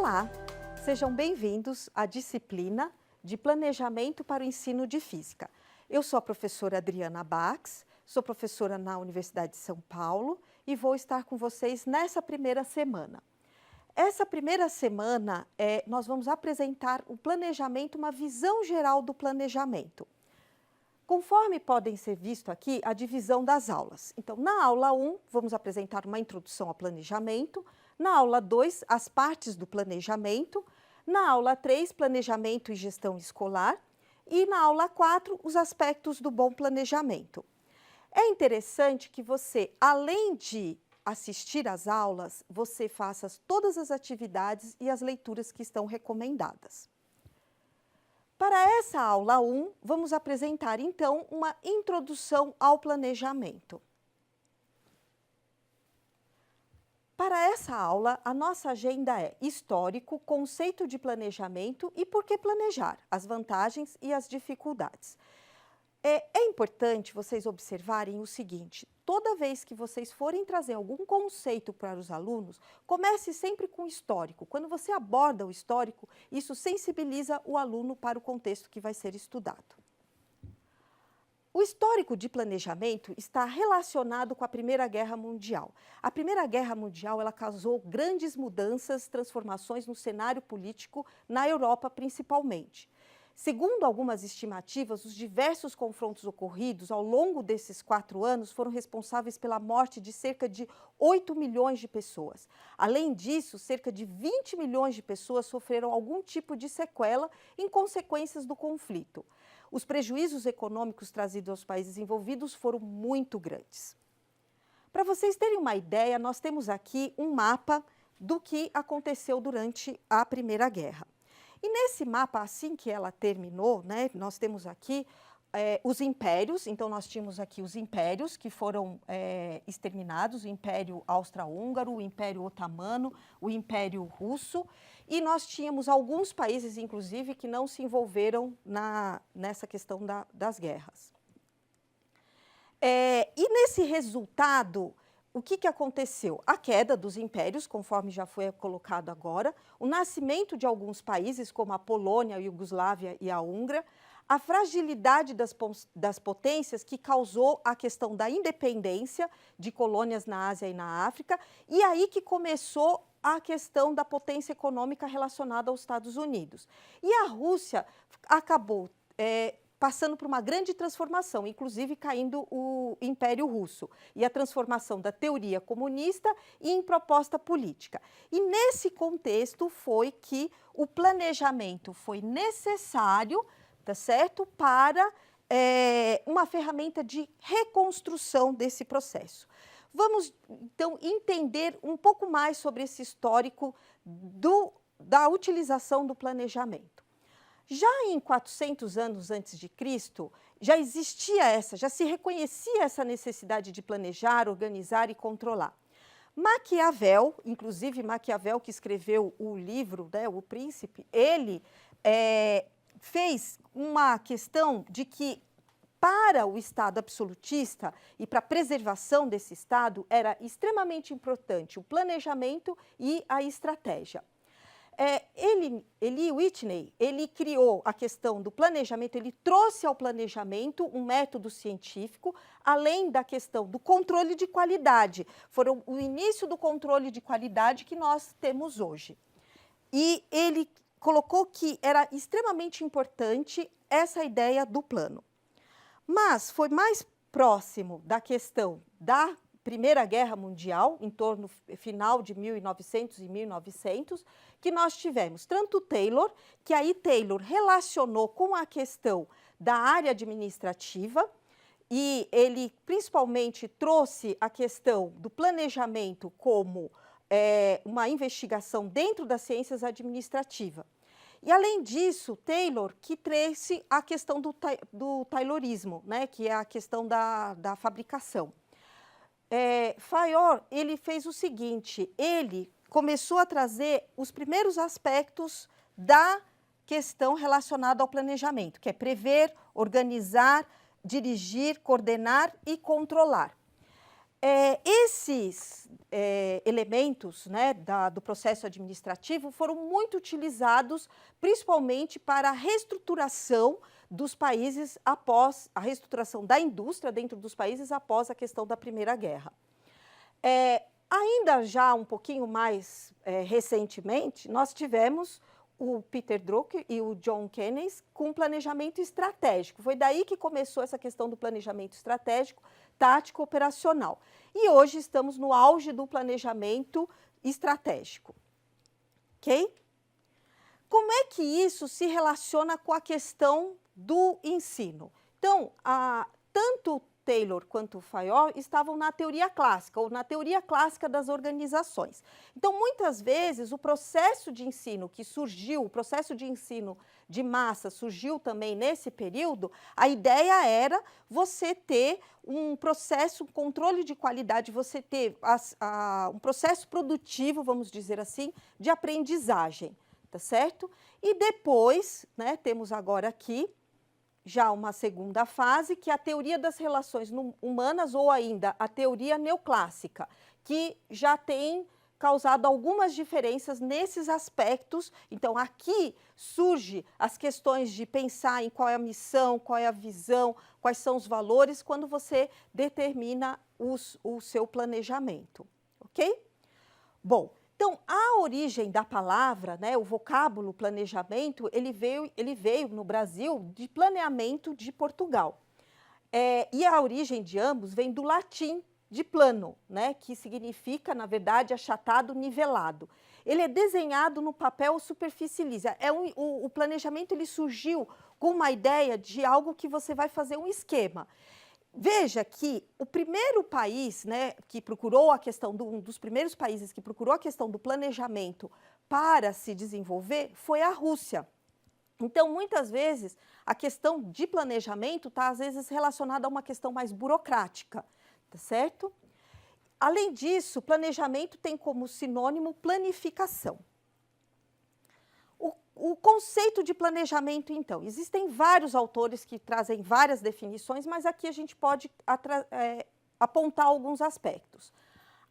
Olá, sejam bem-vindos à disciplina de Planejamento para o Ensino de Física. Eu sou a professora Adriana Bax, sou professora na Universidade de São Paulo e vou estar com vocês nessa primeira semana. Essa primeira semana, nós vamos apresentar o planejamento, uma visão geral do planejamento. Conforme podem ser visto aqui, a divisão das aulas. Então, na aula 1, vamos apresentar uma introdução ao planejamento. Na aula 2, as partes do planejamento. Na aula 3, planejamento e gestão escolar. E na aula 4, os aspectos do bom planejamento. É interessante que você, além de assistir às aulas, você faça todas as atividades e as leituras que estão recomendadas. Para essa aula 1, vamos apresentar, então, uma introdução ao planejamento. Para essa aula, a nossa agenda é histórico, conceito de planejamento e por que planejar, as vantagens e as dificuldades. É importante vocês observarem o seguinte: toda vez que vocês forem trazer algum conceito para os alunos, comece sempre com o histórico. Quando você aborda o histórico, isso sensibiliza o aluno para o contexto que vai ser estudado. O histórico de planejamento está relacionado com a Primeira Guerra Mundial. A Primeira Guerra Mundial, ela causou grandes mudanças, transformações no cenário político na Europa principalmente. Segundo algumas estimativas, os diversos confrontos ocorridos ao longo desses 4 anos foram responsáveis pela morte de cerca de 8 milhões de pessoas. Além disso, cerca de 20 milhões de pessoas sofreram algum tipo de sequela em consequências do conflito. Os prejuízos econômicos trazidos aos países envolvidos foram muito grandes. Para vocês terem uma ideia, nós temos aqui um mapa do que aconteceu durante a Primeira Guerra. E nesse mapa, assim que ela terminou, né, nós temos aqui os impérios. Então, nós tínhamos aqui os impérios que foram exterminados, o Império Austro-Húngaro, o Império Otomano, o Império Russo, e nós tínhamos alguns países, inclusive, que não se envolveram nessa questão das guerras. E nesse resultado, o que aconteceu? A queda dos impérios, conforme já foi colocado agora, o nascimento de alguns países, como a Polônia, a Iugoslávia e a Hungria, a fragilidade das potências que causou a questão da independência de colônias na Ásia e na África, e aí que começou a questão da potência econômica relacionada aos Estados Unidos. E a Rússia acabou passando por uma grande transformação, inclusive caindo o Império Russo, e a transformação da teoria comunista em proposta política. E nesse contexto foi que o planejamento foi necessário, tá certo, para uma ferramenta de reconstrução desse processo. Vamos, então, entender um pouco mais sobre esse histórico da utilização do planejamento. Já em 400 anos antes de Cristo, já existia já se reconhecia essa necessidade de planejar, organizar e controlar. Maquiavel, inclusive Maquiavel, que escreveu o livro, né, O Príncipe, ele fez uma questão de que para o Estado absolutista e para a preservação desse Estado era extremamente importante o planejamento e a estratégia. Whitney, ele criou a questão do planejamento, ele trouxe ao planejamento um método científico, além da questão do controle de qualidade. Foram o início do controle de qualidade que nós temos hoje. E ele colocou que era extremamente importante essa ideia do plano. Mas foi mais próximo da questão da Primeira Guerra Mundial, em torno final de 1900 e 1900, que nós tivemos tanto Taylor, que aí Taylor relacionou com a questão da área administrativa, e ele principalmente trouxe a questão do planejamento como uma investigação dentro das ciências administrativas. E, além disso, Taylor que trouxe a questão do Taylorismo, né, que é a questão da fabricação. Fayol, ele fez o seguinte: ele começou a trazer os primeiros aspectos da questão relacionada ao planejamento, que é prever, organizar, dirigir, coordenar e controlar. Esses elementos, né, do processo administrativo foram muito utilizados principalmente para a reestruturação dos países após a reestruturação da indústria dentro dos países após a questão da Primeira Guerra. Ainda já um pouquinho mais recentemente, nós tivemos o Peter Drucker e o John Keynes com planejamento estratégico. Foi daí que começou essa questão do planejamento estratégico, tático, operacional. E hoje estamos no auge do planejamento estratégico. Ok? Como é que isso se relaciona com a questão do ensino? Então, tanto Taylor quanto Fayol estavam na teoria clássica, ou na teoria clássica das organizações. Então, muitas vezes, o processo de ensino que surgiu, o processo de ensino de massa surgiu também nesse período, a ideia era você ter um processo, um controle de qualidade, você ter um processo produtivo, vamos dizer assim, de aprendizagem, tá certo? E depois, né, temos agora aqui, já uma segunda fase, que é a teoria das relações humanas, ou ainda a teoria neoclássica, que já tem causado algumas diferenças nesses aspectos. Então, aqui surge as questões de pensar em qual é a missão, qual é a visão, quais são os valores, quando você determina o seu planejamento, ok? Bom, então, a origem da palavra, né, o vocábulo planejamento, ele veio no Brasil de planeamento de Portugal. E a origem de ambos vem do latim de plano, né, que significa, na verdade, achatado, nivelado. Ele é desenhado no papel superfície lisa. O planejamento ele surgiu com uma ideia de algo que você vai fazer um esquema. Veja que o primeiro país, né, que procurou a questão um dos primeiros países que procurou a questão do planejamento para se desenvolver foi a Rússia. Então, muitas vezes, a questão de planejamento está, às vezes, relacionada a uma questão mais burocrática, tá certo? Além disso, planejamento tem como sinônimo planificação. O conceito de planejamento, então, existem vários autores que trazem várias definições, mas aqui a gente pode apontar alguns aspectos.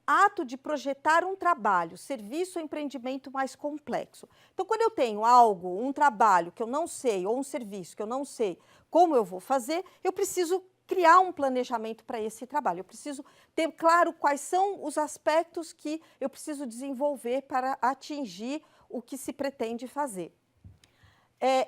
Ato de projetar um trabalho, serviço ou empreendimento mais complexo. Então, quando eu tenho algo, um trabalho que eu não sei, ou um serviço que eu não sei como eu vou fazer, eu preciso criar um planejamento para esse trabalho. Eu preciso ter claro quais são os aspectos que eu preciso desenvolver para atingir o que se pretende fazer.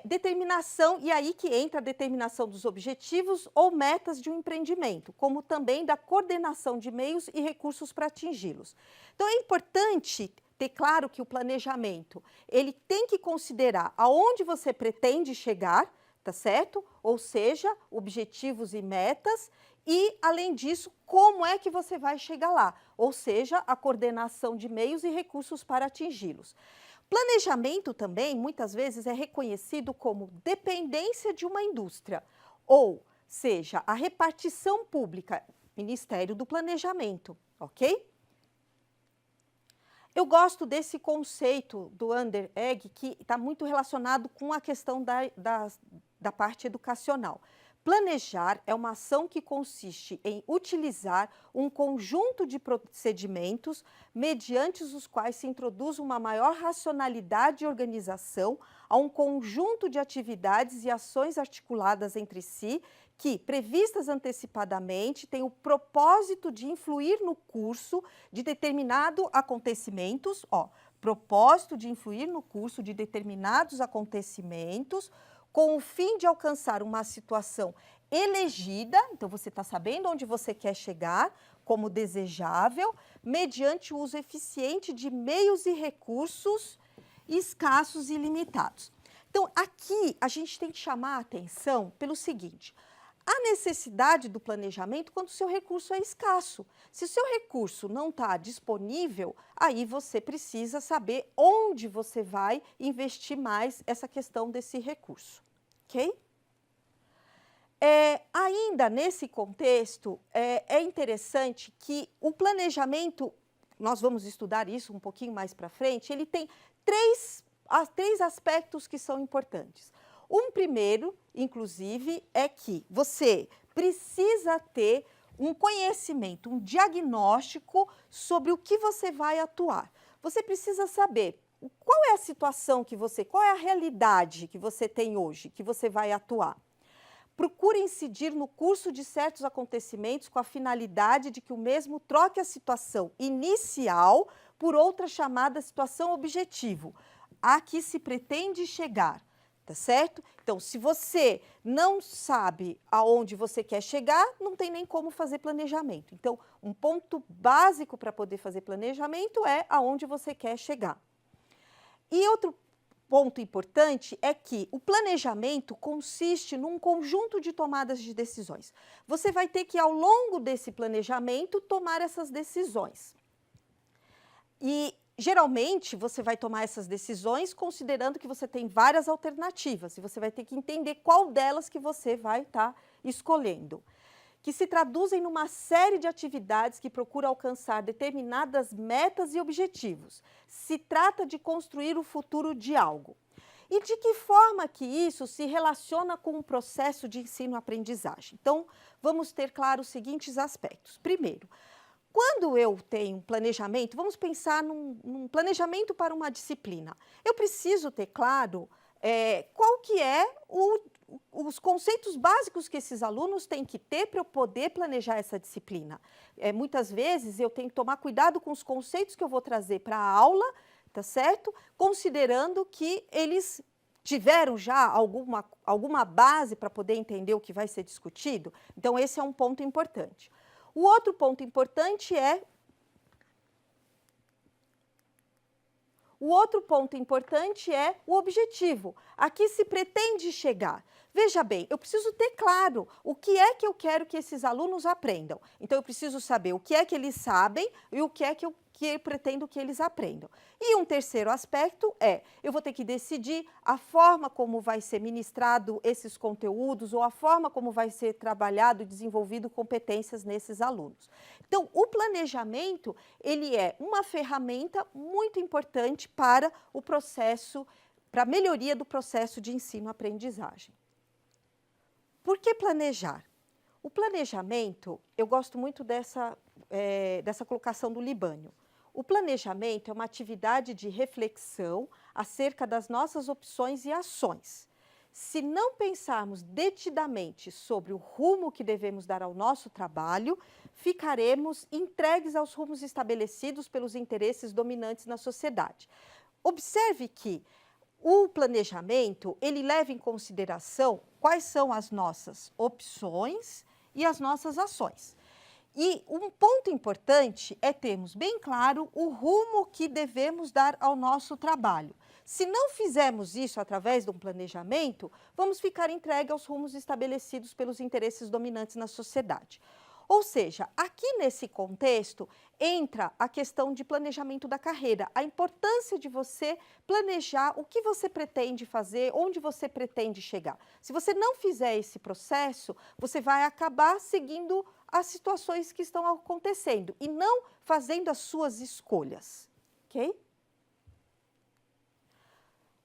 Determinação, e aí que entra a determinação dos objetivos ou metas de um empreendimento, como também da coordenação de meios e recursos para atingi-los. Então, é importante ter claro que o planejamento, ele tem que considerar aonde você pretende chegar, tá certo? Ou seja, objetivos e metas, e, além disso, como é que você vai chegar lá? Ou seja, a coordenação de meios e recursos para atingi-los. Planejamento também, muitas vezes, é reconhecido como dependência de uma indústria, ou seja, a repartição pública, Ministério do Planejamento, ok? Eu gosto desse conceito do Ander Egg, que está muito relacionado com a questão da parte educacional. Planejar é uma ação que consiste em utilizar um conjunto de procedimentos mediante os quais se introduz uma maior racionalidade e organização a um conjunto de atividades e ações articuladas entre si que, previstas antecipadamente, têm o propósito de influir no curso de determinados acontecimentos, propósito de influir no curso de determinados acontecimentos, com o fim de alcançar uma situação elegida, então você está sabendo onde você quer chegar, como desejável, mediante o uso eficiente de meios e recursos escassos e limitados. Então, aqui a gente tem que chamar a atenção pelo seguinte: a necessidade do planejamento quando o seu recurso é escasso. Se o seu recurso não está disponível, aí você precisa saber onde você vai investir mais essa questão desse recurso. Ok? Ainda nesse contexto, é interessante que o planejamento, nós vamos estudar isso um pouquinho mais para frente, ele tem três aspectos que são importantes. Um primeiro, inclusive, é que você precisa ter um conhecimento, um diagnóstico sobre o que você vai atuar. Você precisa saber qual é a situação que você, qual é a realidade que você tem hoje, que você vai atuar. Procure incidir no curso de certos acontecimentos com a finalidade de que o mesmo troque a situação inicial por outra chamada situação objetivo, a que se pretende chegar, tá certo? Então, se você não sabe aonde você quer chegar, não tem nem como fazer planejamento. Então, um ponto básico para poder fazer planejamento é aonde você quer chegar. E outro ponto importante é que o planejamento consiste num conjunto de tomadas de decisões. Você vai ter que, ao longo desse planejamento, tomar essas decisões. E, geralmente, você vai tomar essas decisões considerando que você tem várias alternativas e você vai ter que entender qual delas que você vai estar escolhendo, que se traduzem numa série de atividades que procuram alcançar determinadas metas e objetivos. Se trata de construir o futuro de algo. E de que forma que isso se relaciona com o processo de ensino-aprendizagem? Então, vamos ter claro os seguintes aspectos. Primeiro, quando eu tenho um planejamento, vamos pensar num planejamento para uma disciplina. Eu preciso ter claro qual que é os conceitos básicos que esses alunos têm que ter para eu poder planejar essa disciplina. Muitas vezes eu tenho que tomar cuidado com os conceitos que eu vou trazer para a aula, tá certo? Considerando que eles tiveram já alguma base para poder entender o que vai ser discutido. Então, esse é um ponto importante. O outro ponto importante é o objetivo, a que se pretende chegar. Veja bem, eu preciso ter claro o que é que eu quero que esses alunos aprendam. Então, eu preciso saber o que é que eles sabem e o que é que eu pretendo que eles aprendam. E um terceiro aspecto eu vou ter que decidir a forma como vai ser ministrado esses conteúdos ou a forma como vai ser trabalhado e desenvolvido competências nesses alunos. Então, o planejamento, ele é uma ferramenta muito importante para o processo, para a melhoria do processo de ensino-aprendizagem. Por que planejar? O planejamento, eu gosto muito dessa colocação do Libânio. O planejamento é uma atividade de reflexão acerca das nossas opções e ações. Se não pensarmos detidamente sobre o rumo que devemos dar ao nosso trabalho, ficaremos entregues aos rumos estabelecidos pelos interesses dominantes na sociedade. Observe que o planejamento, ele leva em consideração quais são as nossas opções e as nossas ações. E um ponto importante é termos bem claro o rumo que devemos dar ao nosso trabalho. Se não fizermos isso através de um planejamento, vamos ficar entregue aos rumos estabelecidos pelos interesses dominantes na sociedade. Ou seja, aqui nesse contexto entra a questão de planejamento da carreira, a importância de você planejar o que você pretende fazer, onde você pretende chegar. Se você não fizer esse processo, você vai acabar seguindo as situações que estão acontecendo e não fazendo as suas escolhas, ok?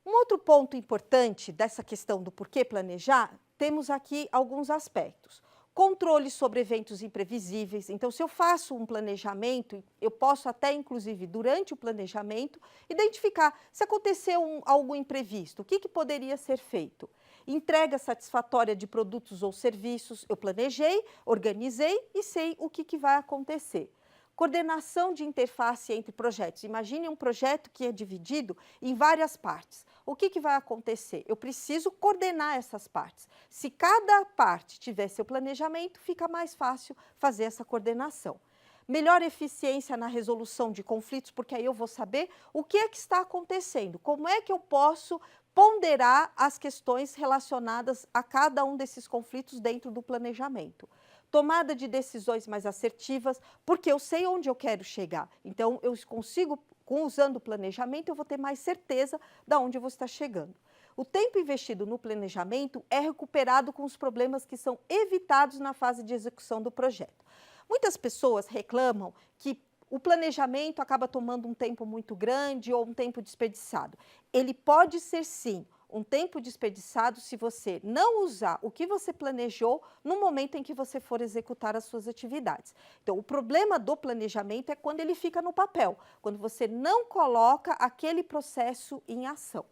Um outro ponto importante dessa questão do porquê planejar, temos aqui alguns aspectos. Controle sobre eventos imprevisíveis. Então, se eu faço um planejamento, eu posso até, inclusive, durante o planejamento, identificar se aconteceu algo imprevisto, o que poderia ser feito. Entrega satisfatória de produtos ou serviços, eu planejei, organizei e sei o que vai acontecer. Coordenação de interface entre projetos. Imagine um projeto que é dividido em várias partes. O que vai acontecer? Eu preciso coordenar essas partes. Se cada parte tiver seu planejamento, fica mais fácil fazer essa coordenação. Melhor eficiência na resolução de conflitos, porque aí eu vou saber o que está acontecendo, como é que eu posso ponderar as questões relacionadas a cada um desses conflitos dentro do planejamento. Tomada de decisões mais assertivas, porque eu sei onde eu quero chegar. Então, eu consigo, usando o planejamento, eu vou ter mais certeza de onde eu vou estar chegando. O tempo investido no planejamento é recuperado com os problemas que são evitados na fase de execução do projeto. Muitas pessoas reclamam que o planejamento acaba tomando um tempo muito grande ou um tempo desperdiçado. Ele pode ser, sim, um tempo desperdiçado se você não usar o que você planejou no momento em que você for executar as suas atividades. Então, o problema do planejamento é quando ele fica no papel, quando você não coloca aquele processo em ação.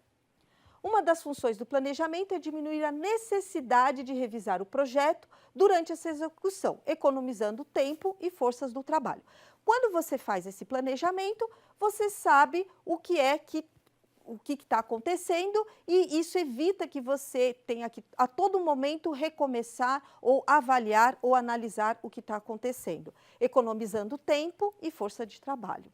Uma das funções do planejamento é diminuir a necessidade de revisar o projeto durante essa execução, economizando tempo e forças do trabalho. Quando você faz esse planejamento, você sabe o que está acontecendo e isso evita que você tenha que a todo momento recomeçar ou avaliar ou analisar o que está acontecendo, economizando tempo e força de trabalho.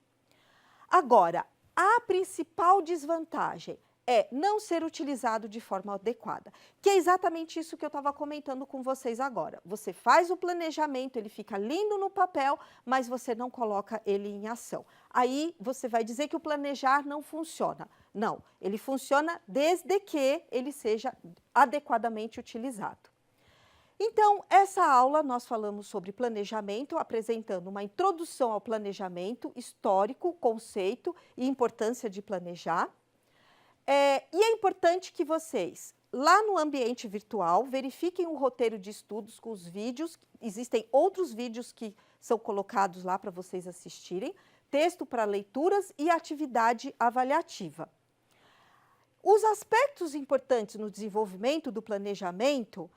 Agora, a principal desvantagem é não ser utilizado de forma adequada, que é exatamente isso que eu estava comentando com vocês agora. Você faz o planejamento, ele fica lindo no papel, mas você não coloca ele em ação. Aí você vai dizer que o planejar não funciona. Não, ele funciona desde que ele seja adequadamente utilizado. Então, essa aula nós falamos sobre planejamento, apresentando uma introdução ao planejamento histórico, conceito e importância de planejar. E é importante que vocês, lá no ambiente virtual, verifiquem o roteiro de estudos com os vídeos. Existem outros vídeos que são colocados lá para vocês assistirem, texto para leituras e atividade avaliativa. Os aspectos importantes no desenvolvimento do planejamento,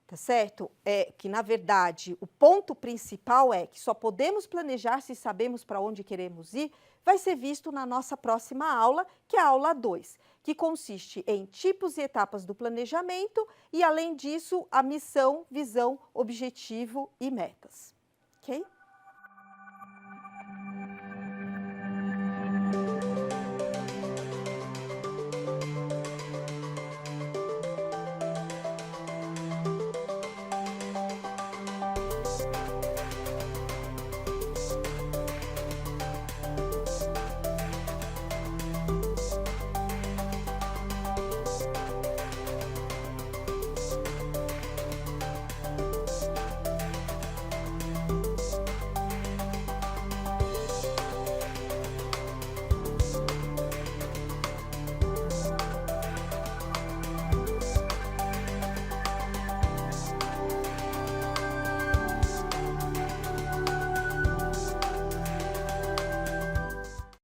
tá certo? É que, na verdade, o ponto principal é que só podemos planejar se sabemos para onde queremos ir, vai ser visto na nossa próxima aula, que é a aula 2, que consiste em tipos e etapas do planejamento e, além disso, a missão, visão, objetivo e metas. Ok?